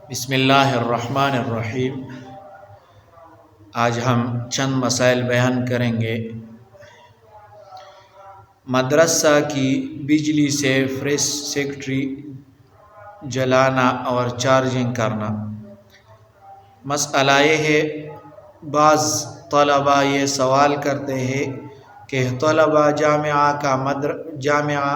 بسم اللہ الرحمن الرحیم۔ آج ہم چند مسائل بیان کریں گے۔ مدرسہ کی بجلی سے فریش سیکٹری جلانا اور چارجنگ کرنا۔ مسئلہ یہ ہے، بعض طلباء یہ سوال کرتے ہیں کہ طلباء جامعہ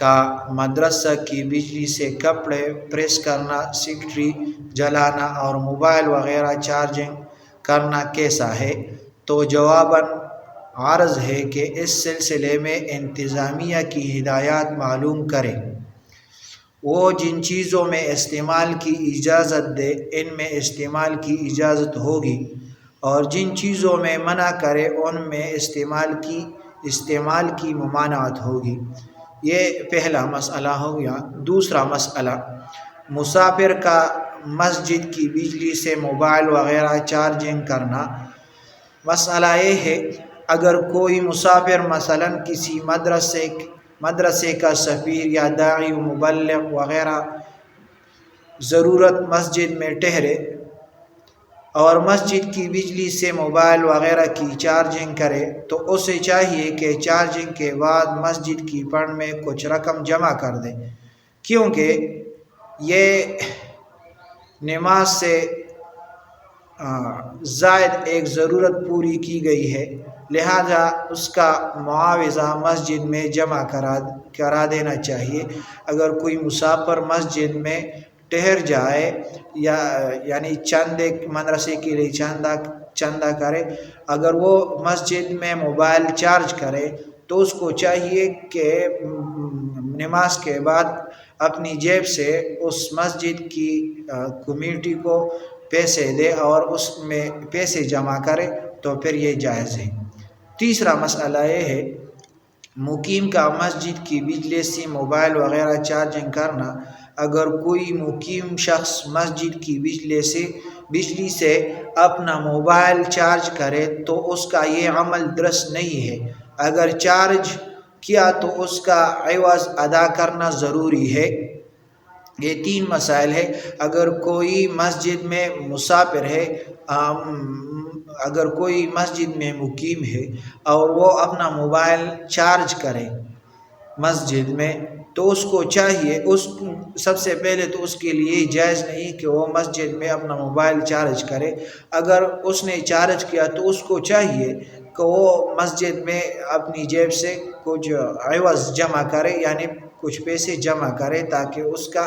کا مدرسہ کی بجلی سے کپڑے پریس کرنا، سیکٹری جلانا اور موبائل وغیرہ چارجنگ کرنا کیسا ہے؟ تو جواباً عرض ہے کہ اس سلسلے میں انتظامیہ کی ہدایات معلوم کریں۔ وہ جن چیزوں میں استعمال کی اجازت دے ان میں استعمال کی اجازت ہوگی، اور جن چیزوں میں منع کرے ان میں استعمال کی ممانعت ہوگی۔ یہ پہلا مسئلہ ہو گیا۔ دوسرا مسئلہ، مسافر کا مسجد کی بجلی سے موبائل وغیرہ چارجنگ کرنا۔ مسئلہ یہ ہے، اگر کوئی مسافر مثلاً کسی مدرسے کا سفیر یا داعی و مبلغ وغیرہ ضرورت مسجد میں ٹھہرے اور مسجد کی بجلی سے موبائل وغیرہ کی چارجنگ کرے تو اسے چاہیے کہ چارجنگ کے بعد مسجد کی فنڈ میں کچھ رقم جمع کر دے، کیونکہ یہ نماز سے زائد ایک ضرورت پوری کی گئی ہے، لہذا اس کا معاوضہ مسجد میں جمع کرا دینا چاہیے۔ اگر کوئی مسافر مسجد میں ٹھہر جائے یعنی مدرسے کے لیے چندہ کرے، اگر وہ مسجد میں موبائل چارج کرے تو اس کو چاہیے کہ نماز کے بعد اپنی جیب سے اس مسجد کی کمیٹی کو پیسے دے اور اس میں پیسے جمع کرے، تو پھر یہ جائز ہے۔ تیسرا مسئلہ یہ ہے، مقیم کا مسجد کی بجلی سے موبائل وغیرہ چارجنگ کرنا۔ اگر کوئی مقیم شخص مسجد کی بجلی سے اپنا موبائل چارج کرے تو اس کا یہ عمل درست نہیں ہے۔ اگر چارج کیا تو اس کا عوض ادا کرنا ضروری ہے۔ یہ تین مسائل ہے۔ اگر کوئی مسجد میں مسافر ہے، اگر کوئی مسجد میں مقیم ہے اور وہ اپنا موبائل چارج کرے مسجد میں، تو اس کو چاہیے، سب سے پہلے تو اس کے لیے جائز نہیں کہ وہ مسجد میں اپنا موبائل چارج کرے۔ اگر اس نے چارج کیا تو اس کو چاہیے کہ وہ مسجد میں اپنی جیب سے کچھ عوض جمع کرے، یعنی کچھ پیسے جمع کرے، تاکہ اس کا